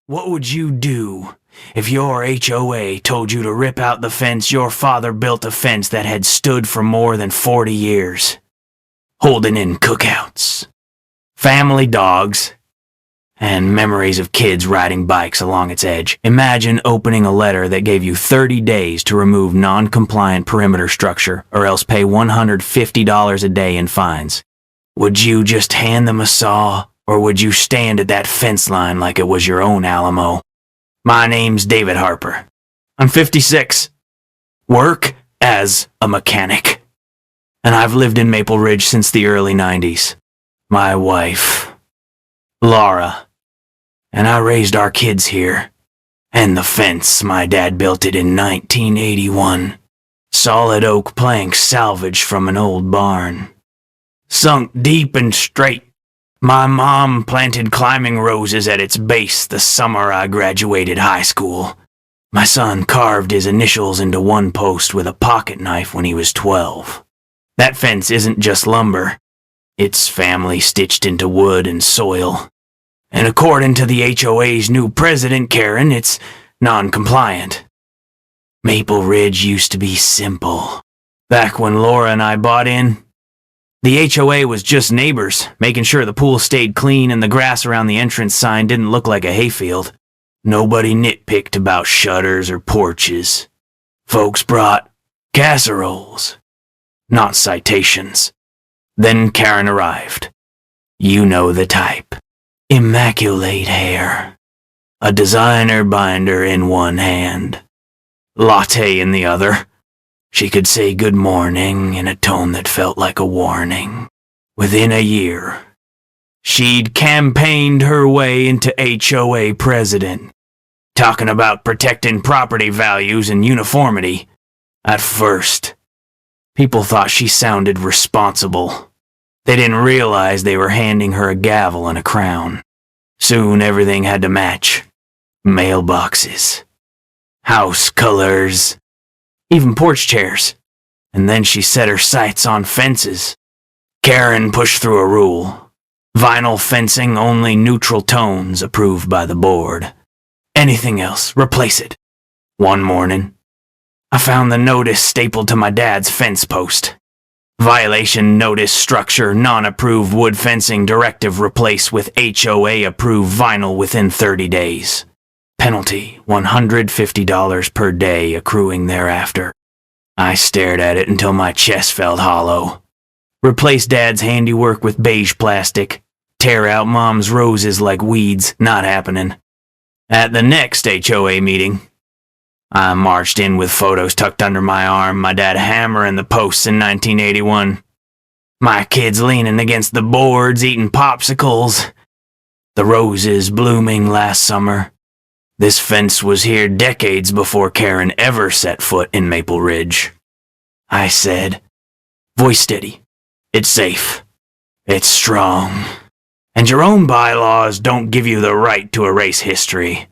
What would you do if your HOA told you to rip out the fence your father built, a fence that had stood for more than 40 years, holding in cookouts, family dogs, and memories of kids riding bikes along its edge? Imagine opening a letter that gave you 30 days to remove non-compliant perimeter structure or else pay $150 a day in fines. Would you just hand them a saw, or would you stand at that fence line like it was your own Alamo? My name's David Harper. I'm 56. Work as a mechanic. And I've lived in Maple Ridge since the early 90s. My wife, Laura, and I raised our kids here. And the fence, my dad built it in 1981. Solid oak planks salvaged from an old barn. Sunk deep and straight. My mom planted climbing roses at its base the summer I graduated high school. My son carved his initials into one post with a pocket knife when he was 12. That fence isn't just lumber. It's family stitched into wood and soil. And according to the HOA's new president, Karen, it's non-compliant. Maple Ridge used to be simple. Back when Laura and I bought in, the HOA was just neighbors, making sure the pool stayed clean and the grass around the entrance sign didn't look like a hayfield. Nobody nitpicked about shutters or porches. Folks brought casseroles, not citations. Then Karen arrived. You know the type. Immaculate hair. A designer binder in one hand. Latte in the other. She could say good morning in a tone that felt like a warning. Within a year, she'd campaigned her way into HOA president, talking about protecting property values and uniformity. At first, people thought she sounded responsible. They didn't realize they were handing her a gavel and a crown. Soon everything had to match. Mailboxes, house colors, even porch chairs. And then she set her sights on fences. Karen pushed through a rule. Vinyl fencing, only neutral tones, approved by the board. Anything else, replace it. One morning, I found the notice stapled to my dad's fence post. Violation notice structure, non-approved wood fencing directive replaced with HOA-approved vinyl within 30 days. Penalty, $150 per day, accruing thereafter. I stared at it until my chest felt hollow. Replace Dad's handiwork with beige plastic. Tear out Mom's roses like weeds, not happening. At the next HOA meeting, I marched in with photos tucked under my arm, my dad hammering the posts in 1981. My kids leaning against the boards, eating popsicles. The roses blooming last summer. This fence was here decades before Karen ever set foot in Maple Ridge. I said, voice steady, it's safe, it's strong, and your own bylaws don't give you the right to erase history.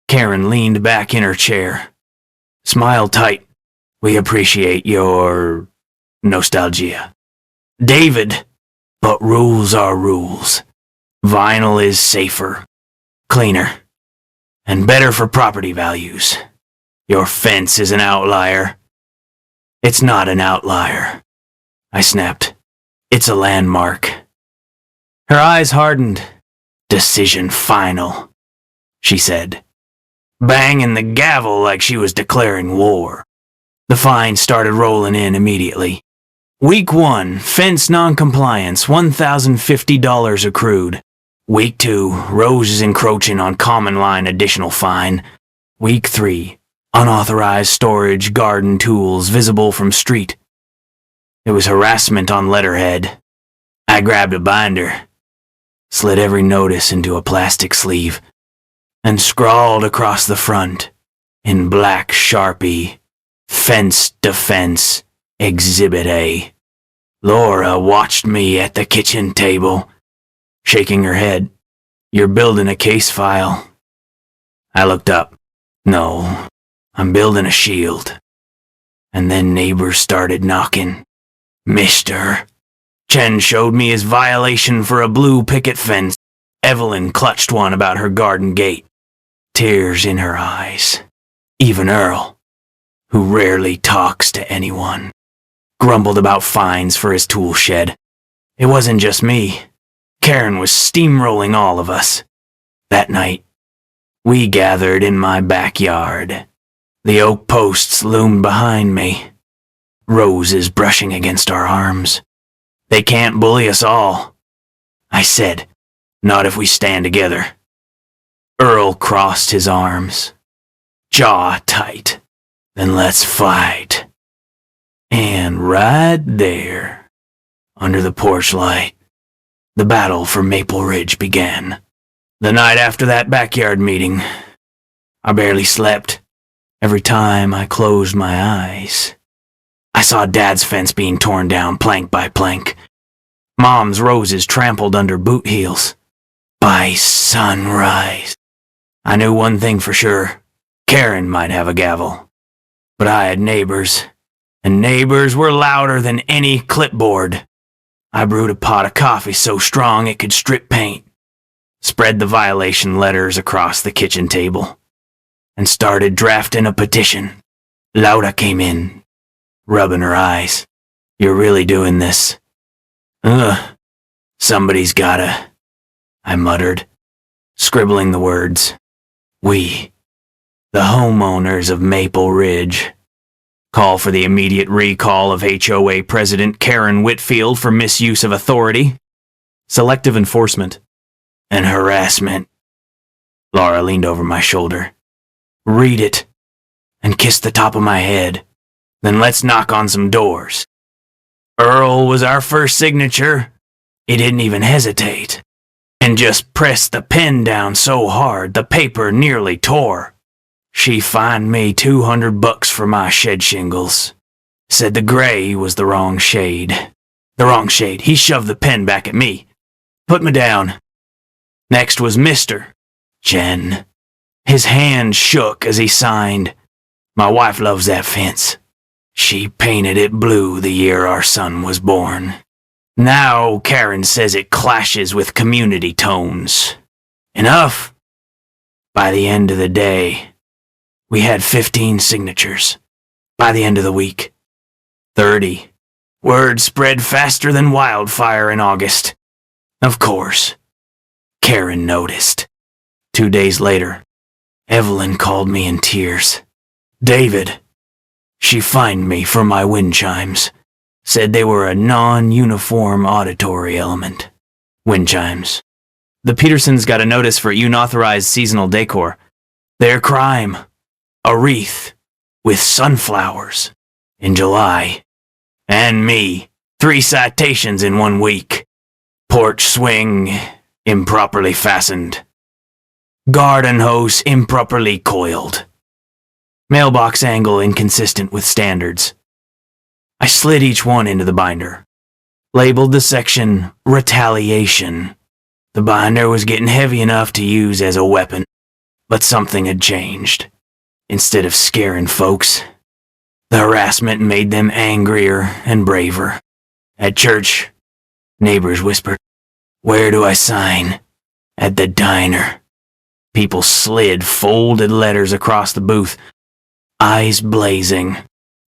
Karen leaned back in her chair, smiled tight. We appreciate your nostalgia. David, but rules are rules. Vinyl is safer, cleaner, and better for property values. Your fence is an outlier. It's not an outlier, I snapped. It's a landmark. Her eyes hardened. Decision final, she said, banging the gavel like she was declaring war. The fines started rolling in immediately. Week 1, fence noncompliance, $1,050 accrued. Week 2, roses encroaching on common line, additional fine. Week 3, unauthorized storage garden tools visible from street. It was harassment on letterhead. I grabbed a binder, slid every notice into a plastic sleeve, and scrawled across the front, in black Sharpie, Fence Defense, Exhibit A. Laura watched me at the kitchen table, shaking her head. You're building a case file. I looked up. No, I'm building a shield. And then neighbors started knocking. Mister. Chen showed me his violation for a blue picket fence. Evelyn clutched one about her garden gate. tears in her eyes. Even Earl, who rarely talks to anyone, grumbled about fines for his tool shed. It wasn't just me. Karen was steamrolling all of us. That night, we gathered in my backyard. The oak posts loomed behind me, roses brushing against our arms. They can't bully us all, I said. Not if we stand together. Earl crossed his arms, jaw tight. Then let's fight. And right there, under the porch light, the battle for Maple Ridge began. The night after that backyard meeting, I barely slept. Every time I closed my eyes, I saw Dad's fence being torn down plank by plank. Mom's roses trampled under boot heels. By sunrise, I knew one thing for sure. Karen might have a gavel, but I had neighbors, and neighbors were louder than any clipboard. I brewed a pot of coffee so strong it could strip paint, spread the violation letters across the kitchen table, and started drafting a petition. Laura came in, rubbing her eyes. You're really doing this? Somebody's gotta, I muttered, scribbling the words. We, the homeowners of Maple Ridge, call for the immediate recall of HOA President Karen Whitfield for misuse of authority, selective enforcement, and harassment. Laura leaned over my shoulder. Read it, and kissed the top of my head. Then let's knock on some doors. Earl was our first signature. He didn't even hesitate, and just pressed the pen down so hard the paper nearly tore. She fined me $200 for my shed shingles. Said the gray was the wrong shade. The wrong shade. He shoved the pen back at me. Put me down. Next was Mr. Jen. His hand shook as he signed. My wife loves that fence. She painted it blue the year our son was born. Now Karen says it clashes with community tones. Enough. By the end of the day, we had 15 signatures. By the end of the week, 30. Word spread faster than wildfire in August. Of course, Karen noticed. 2 days later, Evelyn called me in tears. David. She fined me for my wind chimes. Said they were a non-uniform auditory element. Wind chimes. The Petersons got a notice for unauthorized seasonal decor. Their crime. A wreath with sunflowers in July. And me. 3 citations in 1 week. Porch swing improperly fastened. Garden hose improperly coiled. Mailbox angle inconsistent with standards. I slid each one into the binder. Labeled the section Retaliation. The binder was getting heavy enough to use as a weapon, but something had changed. Instead of scaring folks, the harassment made them angrier and braver. At church, neighbors whispered, "Where do I sign?" At the diner, people slid folded letters across the booth, eyes blazing.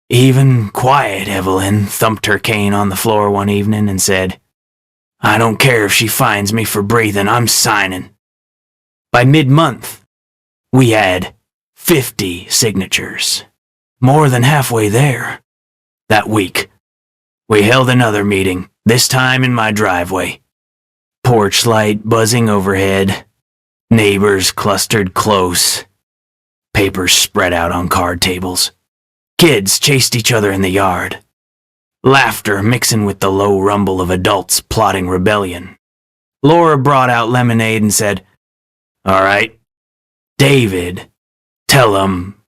Even quiet Evelyn thumped her cane on the floor one evening and said, "I don't care if she fines me for breathing, I'm signing." By mid-month, we had 50 signatures. More than halfway there. That week, we held another meeting, this time in my driveway. Porch light buzzing overhead. Neighbors clustered close. Papers spread out on card tables. Kids chased each other in the yard. Laughter mixing with the low rumble of adults plotting rebellion. Laura brought out lemonade and said, "All right, David, tell 'em."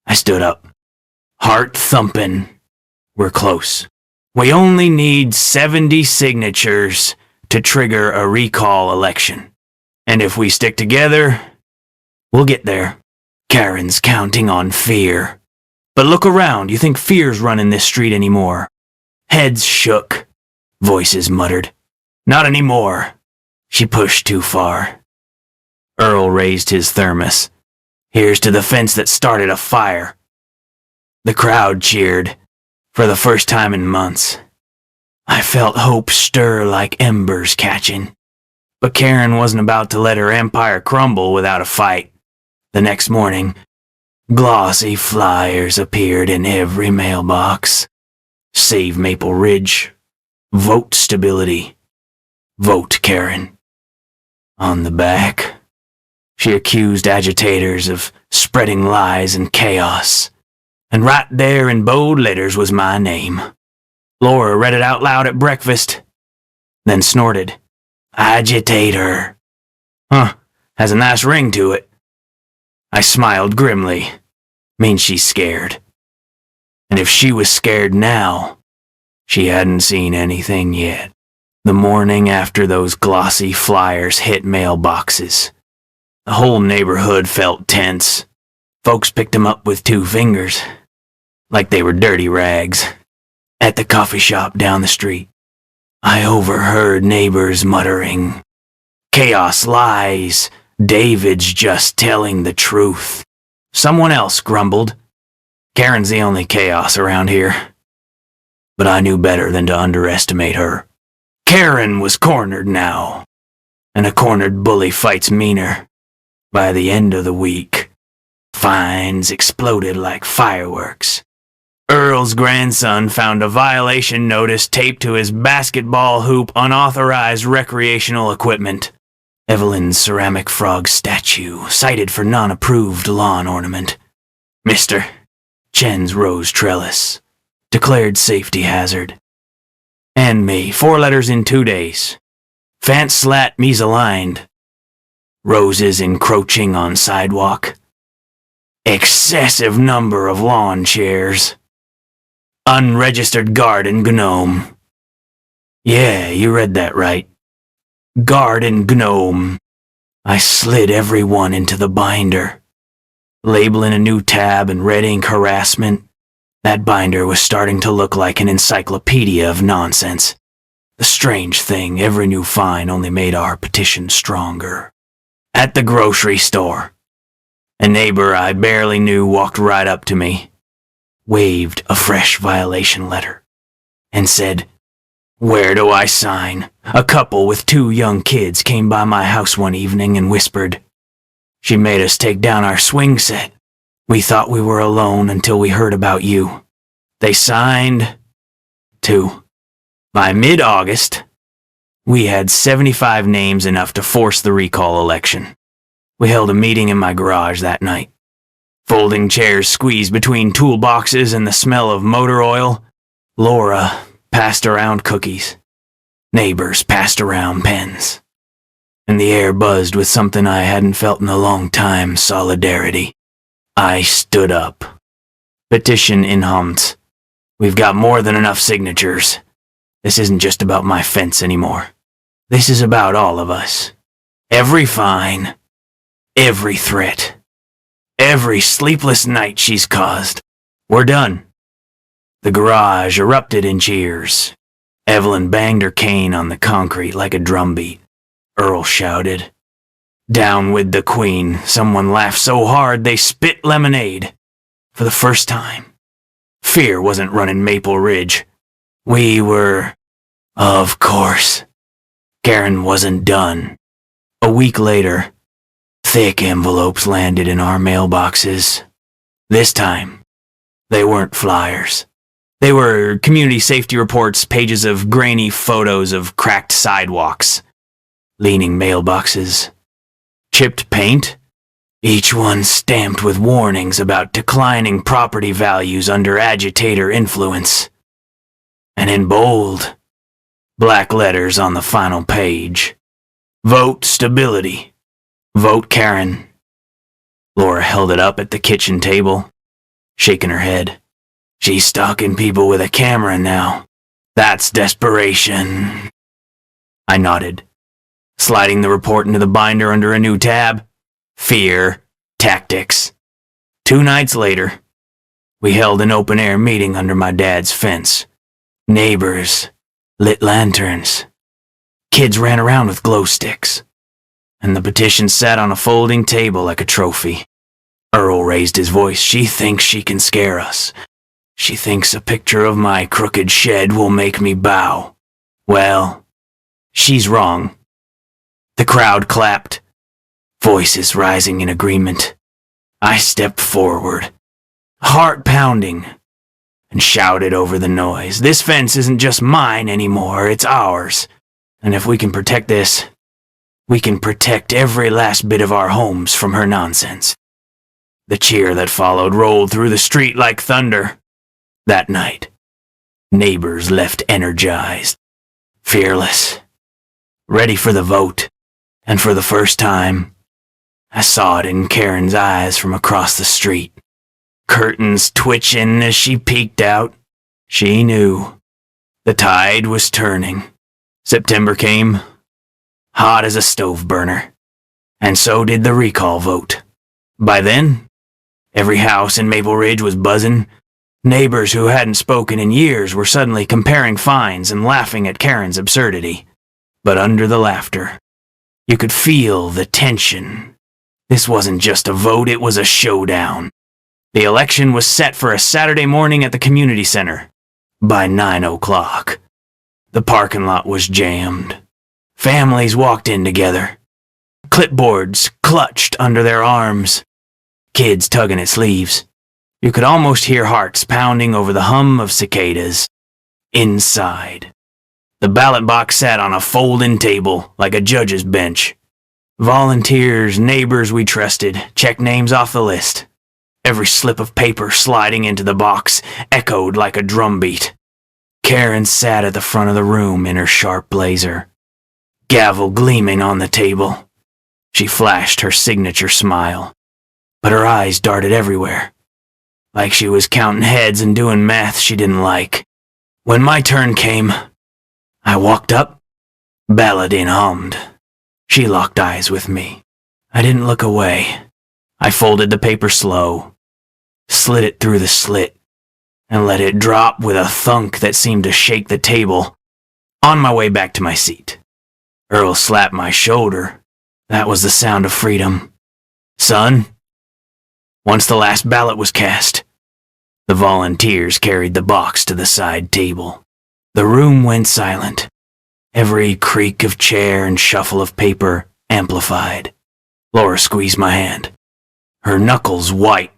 I stood up, heart thumping. We're close. We only need 70 signatures to trigger a recall election. And if we stick together, we'll get there. Karen's counting on fear. But look around, you think fear's running this street anymore? Heads shook. Voices muttered. Not anymore. She pushed too far. Earl raised his thermos. Here's to the fence that started a fire. The crowd cheered, for the first time in months. I felt hope stir like embers catching. But Karen wasn't about to let her empire crumble without a fight. The next morning, glossy flyers appeared in every mailbox. Save Maple Ridge. Vote stability. Vote Karen. On the back, she accused agitators of spreading lies and chaos. And right there in bold letters was my name. Laura read it out loud at breakfast, then snorted. Agitator. Huh, has a nice ring to it. I smiled grimly. Means she's scared. And if she was scared now, she hadn't seen anything yet. The morning after those glossy flyers hit mailboxes, the whole neighborhood felt tense. Folks picked them up with 2 fingers, like they were dirty rags. At the coffee shop down the street, I overheard neighbors muttering, "Chaos lies, David's just telling the truth." Someone else grumbled, "Karen's the only chaos around here." But I knew better than to underestimate her. Karen was cornered now, and a cornered bully fights meaner. By the end of the week, fines exploded like fireworks. Earl's grandson found a violation notice taped to his basketball hoop unauthorized recreational equipment. Evelyn's ceramic frog statue cited for non-approved lawn ornament. Mr. Chen's rose trellis declared safety hazard. And me, 4 letters in 2 days. Fence slat misaligned. Roses encroaching on sidewalk. Excessive number of lawn chairs. Unregistered garden gnome. Yeah, you read that right. Garden gnome. I slid every one into the binder. Labeling a new tab and red ink harassment. That binder was starting to look like an encyclopedia of nonsense. The strange thing, every new fine only made our petition stronger. At the grocery store, a neighbor I barely knew walked right up to me, waved a fresh violation letter, and said, "Where do I sign?" A couple with 2 young kids came by my house one evening and whispered, "She made us take down our swing set. We thought we were alone until we heard about you." They signed, too. By mid-August, we had 75 names, enough to force the recall election. We held a meeting in my garage that night. Folding chairs squeezed between toolboxes and the smell of motor oil. Laura passed around cookies. Neighbors passed around pens. And the air buzzed with something I hadn't felt in a long time, solidarity. I stood up. Petition in Humpt. We've got more than enough signatures. This isn't just about my fence anymore. This is about all of us. Every fine, every threat, every sleepless night she's caused. We're done. The garage erupted in cheers. Evelyn banged her cane on the concrete like a drumbeat. Earl shouted, "Down with the Queen." Someone laughed so hard they spit lemonade. For the first time, fear wasn't running Maple Ridge. We were, of course. Karen wasn't done. A week later, thick envelopes landed in our mailboxes. This time, they weren't flyers. They were community safety reports, pages of grainy photos of cracked sidewalks, leaning mailboxes, chipped paint, each one stamped with warnings about declining property values under agitator influence. And in bold, black letters on the final page, "Vote stability. Vote Karen." Laura held it up at the kitchen table, shaking her head. "She's stalking people with a camera now. That's desperation." I nodded, sliding the report into the binder under a new tab. Fear, tactics. 2 nights later, we held an open-air meeting under my dad's fence. Neighbors lit lanterns. Kids ran around with glow sticks. and the petition sat on a folding table like a trophy. Earl raised his voice. She thinks she can scare us. She thinks a picture of my crooked shed will make me bow. Well, she's wrong. The crowd clapped, voices rising in agreement. I stepped forward, heart pounding, and shouted over the noise. This fence isn't just mine anymore, it's ours. And if we can protect this, we can protect every last bit of our homes from her nonsense. The cheer that followed rolled through the street like thunder. That night, neighbors left energized, fearless, ready for the vote. And for the first time, I saw it in Karen's eyes from across the street. Curtains twitching as she peeked out. She knew the tide was turning. September came, hot as a stove burner, and so did the recall vote. By then, every house in Maple Ridge was buzzing. Neighbors who hadn't spoken in years were suddenly comparing fines and laughing at Karen's absurdity. But under the laughter, you could feel the tension. This wasn't just a vote, it was a showdown. The election was set for a Saturday morning at the community center. By 9 o'clock, the parking lot was jammed. Families walked in together, clipboards clutched under their arms, kids tugging at sleeves. You could almost hear hearts pounding over the hum of cicadas. Inside, the ballot box sat on a folding table like a judge's bench. Volunteers, neighbors we trusted, checked names off the list. Every slip of paper sliding into the box echoed like a drumbeat. Karen sat at the front of the room in her sharp blazer, gavel gleaming on the table. She flashed her signature smile, but her eyes darted everywhere, like she was counting heads and doing math she didn't like. When my turn came, I walked up. Balladine hummed. She locked eyes with me. I didn't look away. I folded the paper slow, slid it through the slit, and let it drop with a thunk that seemed to shake the table. On my way back to my seat, Earl slapped my shoulder. That was the sound of freedom. Son, once the last ballot was cast, the volunteers carried the box to the side table. The room went silent. Every creak of chair and shuffle of paper amplified. Laura squeezed my hand, her knuckles white.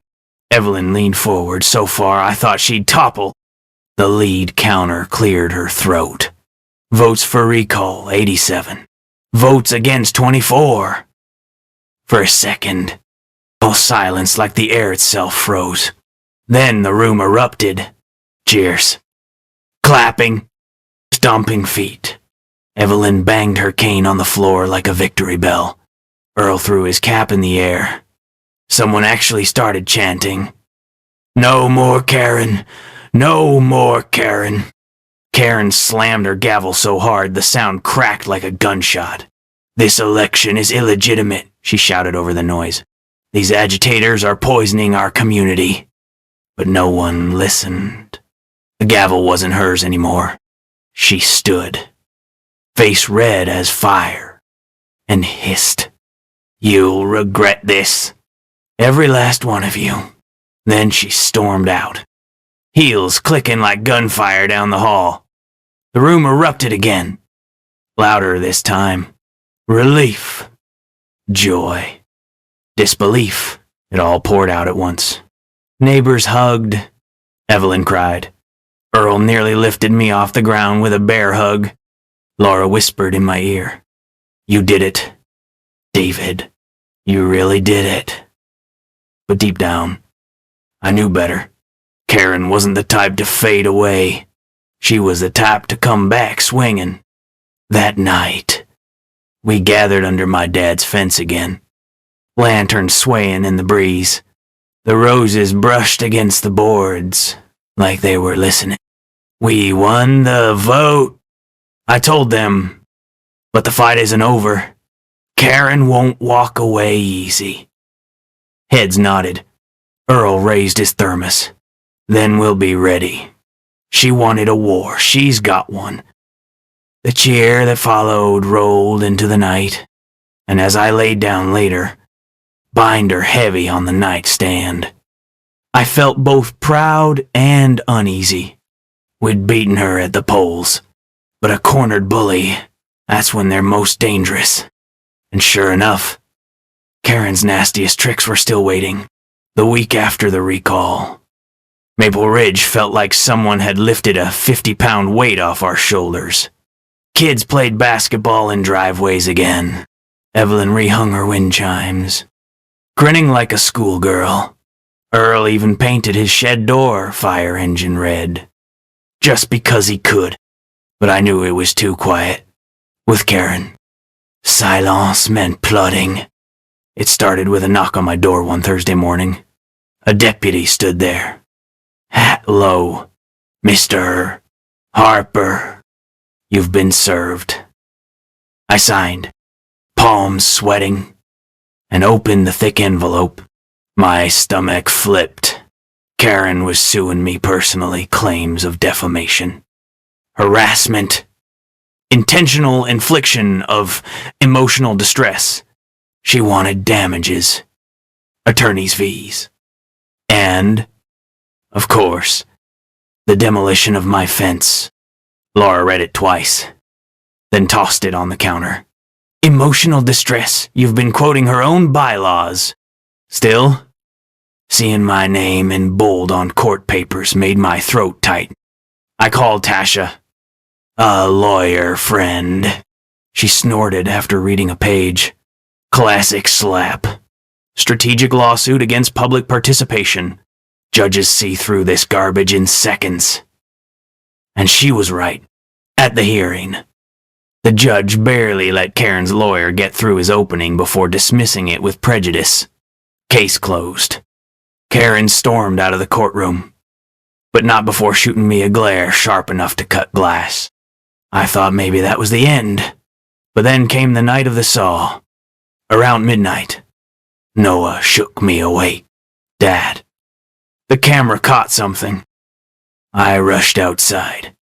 Evelyn leaned forward so far I thought she'd topple. The lead counter cleared her throat. Votes for recall, 87. Votes against, 24. For a second, all silence like the air itself froze. Then the room erupted. Cheers. Clapping. Stomping feet. Evelyn banged her cane on the floor like a victory bell. Earl threw his cap in the air. Someone actually started chanting, "No more Karen! No more Karen!" Karen slammed her gavel so hard the sound cracked like a gunshot. "This election is illegitimate," she shouted over the noise. "These agitators are poisoning our community." But no one listened. The gavel wasn't hers anymore. She stood, face red as fire, and hissed, "You'll regret this. Every last one of you." Then she stormed out, heels clicking like gunfire down the hall. The room erupted again, louder this time. Relief, joy, disbelief, it all poured out at once. Neighbors hugged. Evelyn cried. Earl nearly lifted me off the ground with a bear hug. Laura whispered in my ear, "You did it, David. You really did it." But deep down, I knew better. Karen wasn't the type to fade away. She was the type to come back swinging. That night, we gathered under my dad's fence again, lanterns swaying in the breeze. The roses brushed against the boards like they were listening. "We won the vote," I told them, "but the fight isn't over. Karen won't walk away easy." Heads nodded. Earl raised his thermos. "Then we'll be ready. She wanted a war. She's got one." The cheer that followed rolled into the night. and as I laid down later, binder heavy on the nightstand, I felt both proud and uneasy. We'd beaten her at the polls, but a cornered bully, that's when they're most dangerous. And sure enough, Karen's nastiest tricks were still waiting, the week after the recall. Maple Ridge felt like someone had lifted a 50-pound weight off our shoulders. Kids played basketball in driveways again. Evelyn rehung her wind chimes, grinning like a schoolgirl. Earl even painted his shed door fire engine red, just because he could, but I knew it was too quiet. With Karen, silence meant plotting. It started with a knock on my door one Thursday morning. A deputy stood there, hat low. "Mr. Harper, you've been served." I signed, palms sweating, and opened the thick envelope. My stomach flipped. Karen was suing me personally, claims of defamation, harassment, intentional infliction of emotional distress. She wanted damages, attorney's fees, and, of course, the demolition of my fence. Laura read it twice, then tossed it on the counter. "Emotional distress, you've been quoting her own bylaws." Still, seeing my name in bold on court papers made my throat tight. I called Tasha. "A lawyer friend," she snorted after reading a page. Classic slap. Strategic lawsuit against public participation. Judges see through this garbage in seconds. And she was right. At the hearing, the judge barely let Karen's lawyer get through his opening before dismissing it with prejudice. Case closed. Karen stormed out of the courtroom, but not before shooting me a glare sharp enough to cut glass. I thought maybe that was the end, but then came the night of the saw. Around midnight, Noah shook me awake. "Dad, the camera caught something." I rushed outside,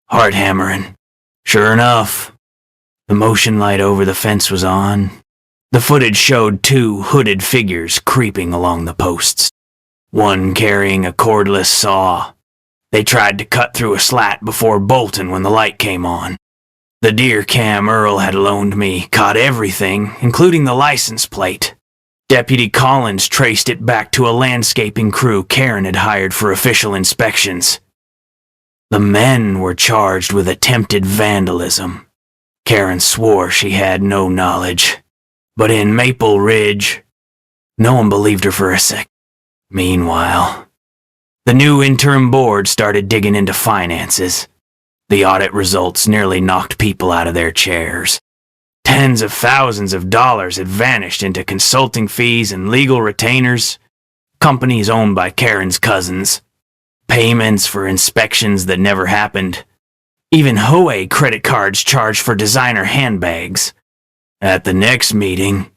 heart hammering. Sure enough, the motion light over the fence was on. The footage showed two hooded figures creeping along the posts, one carrying a cordless saw. They tried to cut through a slat before bolting when the light came on. The deer cam Earl had loaned me caught everything, including the license plate. Deputy Collins traced it back to a landscaping crew Karen had hired for official inspections. The men were charged with attempted vandalism. Karen swore she had no knowledge, but in Maple Ridge, no one believed her for a sec. Meanwhile, the new interim board started digging into finances. The audit results nearly knocked people out of their chairs. Tens of thousands of dollars had vanished into consulting fees and legal retainers, companies owned by Karen's cousins, payments for inspections that never happened, even HOA credit cards charged for designer handbags. At the next meeting,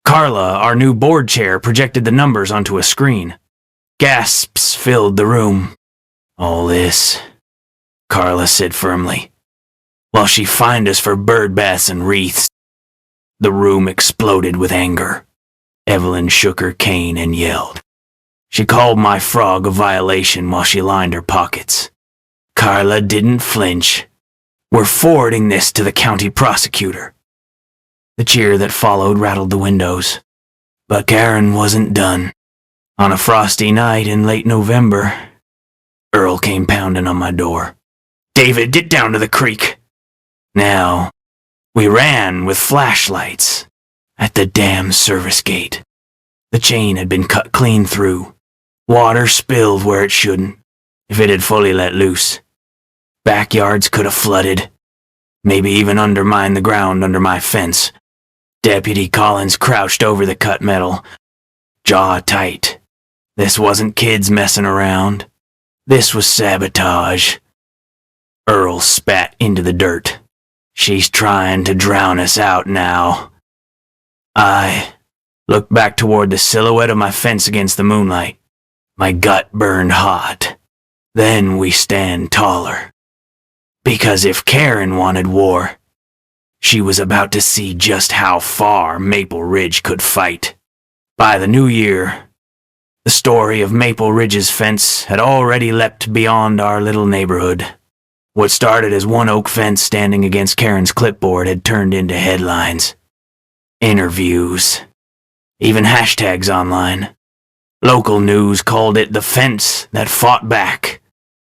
Carla, our new board chair, projected the numbers onto a screen. Gasps filled the room. "All this," Carla said firmly, "while she fined us for bird baths and wreaths." The room exploded with anger. Evelyn shook her cane and yelled. She called my frog a violation while she lined her pockets. Carla didn't flinch. "We're forwarding this to the county prosecutor." The cheer that followed rattled the windows. But Karen wasn't done. On a frosty night in late November, Earl came pounding on my door. "David, get down to the creek." Now, we ran with flashlights at the damn service gate. The chain had been cut clean through. Water spilled where it shouldn't, if it had fully let loose. Backyards could have flooded, maybe even undermined the ground under my fence. Deputy Collins crouched over the cut metal, jaw tight. This wasn't kids messing around. This was sabotage. Earl spat into the dirt. "She's trying to drown us out now." I looked back toward the silhouette of my fence against the moonlight. My gut burned hot. Then we stand taller. Because if Karen wanted war, She was about to see just how far Maple Ridge could fight. By the new year, the story of Maple Ridge's fence had already leapt beyond our little neighborhood. What started as one oak fence standing against Karen's clipboard had turned into headlines, interviews, even hashtags online. Local news called it the fence that fought back.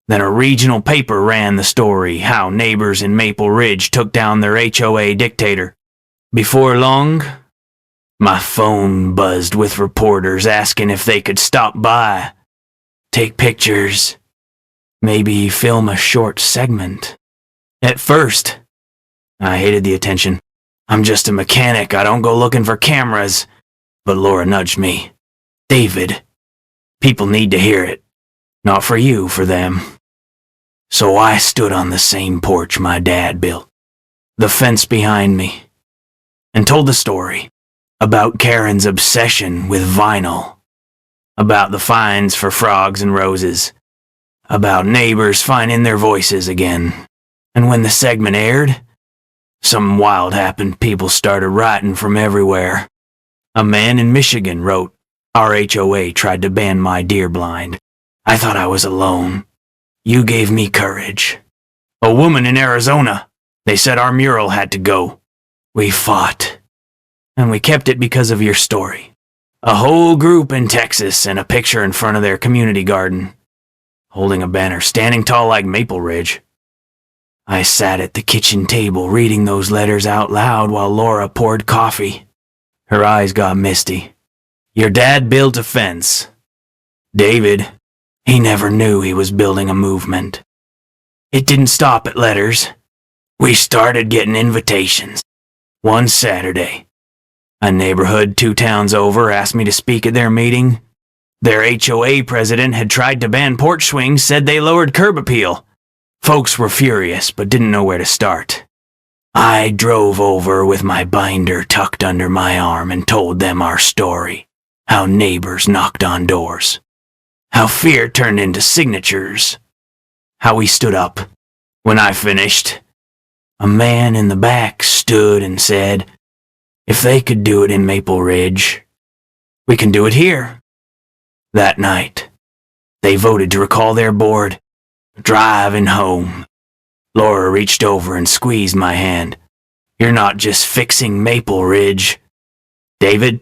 Then a regional paper ran the story how neighbors in Maple Ridge took down their HOA dictator. Before long, my phone buzzed with reporters asking if they could stop by, take pictures, maybe film a short segment. At first, I hated the attention. I'm just a mechanic, I don't go looking for cameras. But Laura nudged me. David, people need to hear it. Not for you, for them. So I stood on the same porch my dad built, the fence behind me, and told the story about Karen's obsession with vinyl, about the fines for frogs and roses, about neighbors finding their voices again. And when the segment aired, something wild happened. People started writing from everywhere. A man in Michigan wrote, "Our HOA tried to ban my deer blind. I thought I was alone. You gave me courage." A woman in Arizona, "They said our mural had to go. We fought. And we kept it because of your story." A whole group in Texas and a picture in front of their community garden, holding a banner standing tall like Maple Ridge. I sat at the kitchen table reading those letters out loud while Laura poured coffee. Her eyes got misty. Your dad built a fence. David, he never knew he was building a movement. It didn't stop at letters. We started getting invitations. One Saturday, a neighborhood 2 towns over asked me to speak at their meeting. Their HOA president had tried to ban porch swings, said they lowered curb appeal. Folks were furious, but didn't know where to start. I drove over with my binder tucked under my arm and told them our story, how neighbors knocked on doors, how fear turned into signatures, how we stood up. When I finished, a man in the back stood and said, "If they could do it in Maple Ridge, we can do it here." That night, they voted to recall their board. Driving home, Laura reached over and squeezed my hand. You're not just fixing Maple Ridge, David,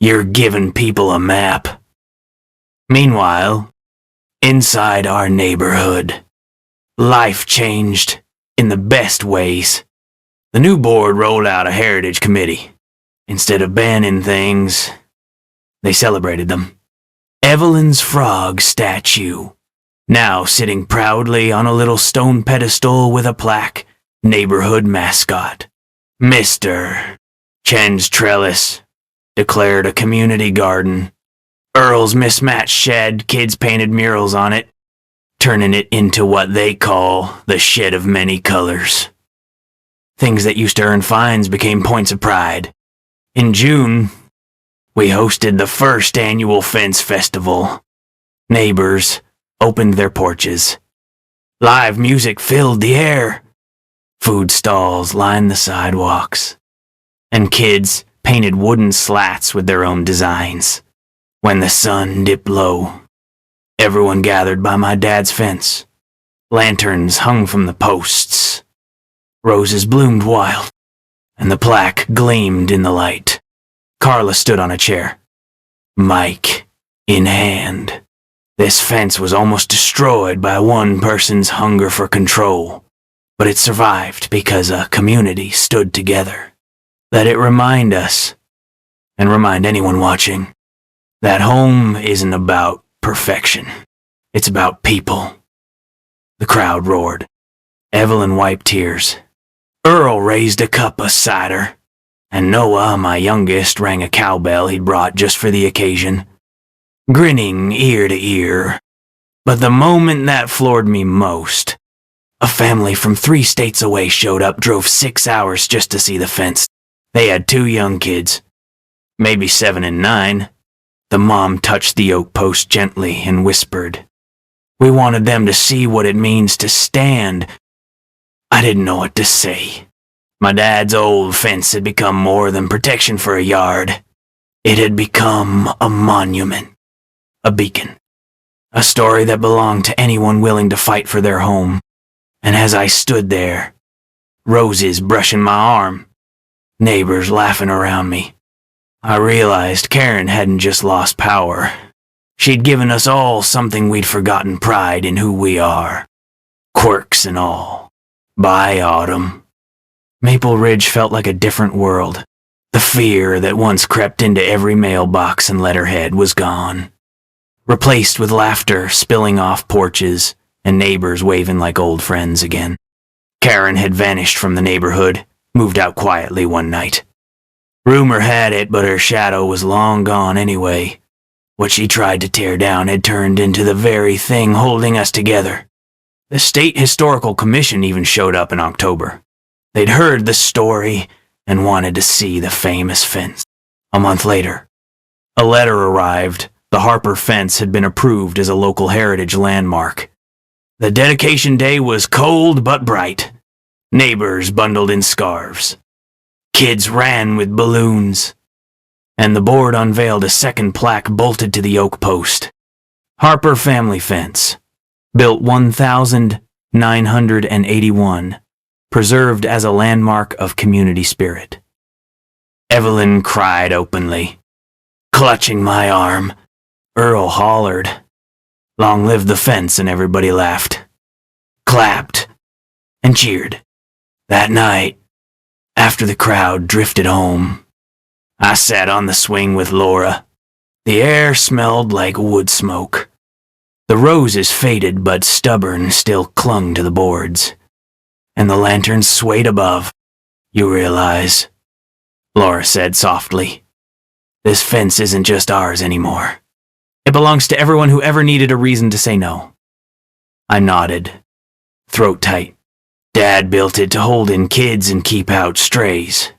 you're giving people a map. Meanwhile, inside our neighborhood, life changed in the best ways. The new board rolled out a heritage committee. Instead of banning things, they celebrated them. Evelyn's frog statue, now sitting proudly on a little stone pedestal with a plaque, neighborhood mascot. Mr. Chen's trellis, declared a community garden. Earl's mismatched shed, kids painted murals on it, turning it into what they call the shed of many colors. Things that used to earn fines became points of pride. In June, we hosted the first annual fence festival. Neighbors opened their porches. Live music filled the air. Food stalls lined the sidewalks. And kids painted wooden slats with their own designs. When the sun dipped low, everyone gathered by my dad's fence. Lanterns hung from the posts. Roses bloomed wild, and the plaque gleamed in the light. Carla stood on a chair, mic in hand. This fence was almost destroyed by one person's hunger for control, but it survived because a community stood together. Let it remind us, and remind anyone watching, that home isn't about perfection. It's about people. The crowd roared. Evelyn wiped tears. Earl raised a cup of cider, and Noah, my youngest, rang a cowbell he'd brought just for the occasion, grinning ear to ear. But the moment that floored me most, a family from 3 states away showed up, drove 6 hours just to see the fence. They had 2 young kids, maybe 7 and 9. The mom touched the oak post gently and whispered, "We wanted them to see what it means to stand." I didn't know what to say. My dad's old fence had become more than protection for a yard. It had become a monument, a beacon, a story that belonged to anyone willing to fight for their home. And as I stood there, roses brushing my arm, neighbors laughing around me, I realized Karen hadn't just lost power. She'd given us all something we'd forgotten: pride in who we are, quirks and all. By autumn, Maple Ridge felt like a different world. The fear that once crept into every mailbox and letterhead was gone, replaced with laughter spilling off porches and neighbors waving like old friends again. Karen had vanished from the neighborhood, moved out quietly one night. Rumor had it, but her shadow was long gone anyway. What she tried to tear down had turned into the very thing holding us together. The State Historical Commission even showed up in October. They'd heard the story and wanted to see the famous fence. A month later, a letter arrived. The Harper fence had been approved as a local heritage landmark. The dedication day was cold but bright. Neighbors bundled in scarves. Kids ran with balloons. And the board unveiled a second plaque bolted to the oak post. Harper Family Fence, built 1981, preserved as a landmark of community spirit. Evelyn cried openly, clutching my arm. Earl hollered, "Long live the fence," and everybody laughed, clapped, and cheered. That night, after the crowd drifted home, I sat on the swing with Laura. The air smelled like wood smoke. The roses, faded but stubborn, still clung to the boards, and the lanterns swayed above. "You realize," Laura said softly, "this fence isn't just ours anymore. It belongs to everyone who ever needed a reason to say no." I nodded, throat tight. Dad built it to hold in kids and keep out strays.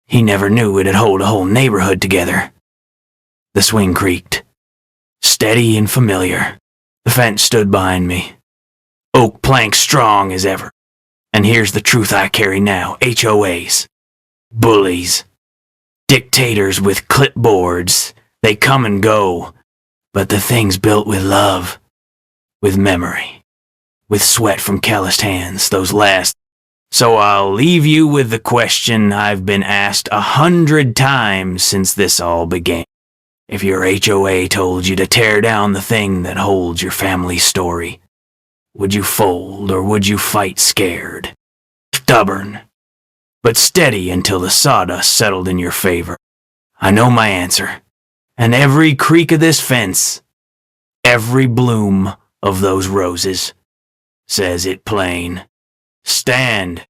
He never knew it'd hold a whole neighborhood together. The swing creaked, steady and familiar. The fence stood behind me, oak planks strong as ever. And here's the truth I carry now: HOAs, bullies, dictators with clipboards. They come and go, but the thing's built with love, with memory, with sweat from calloused hands, those last. So I'll leave you with the question I've been asked 100 times since this all began. If your HOA told you to tear down the thing that holds your family's story, would you fold or would you fight scared? Stubborn, but steady until the sawdust settled in your favor? I know my answer, and every creak of this fence, every bloom of those roses, says it plain. Stand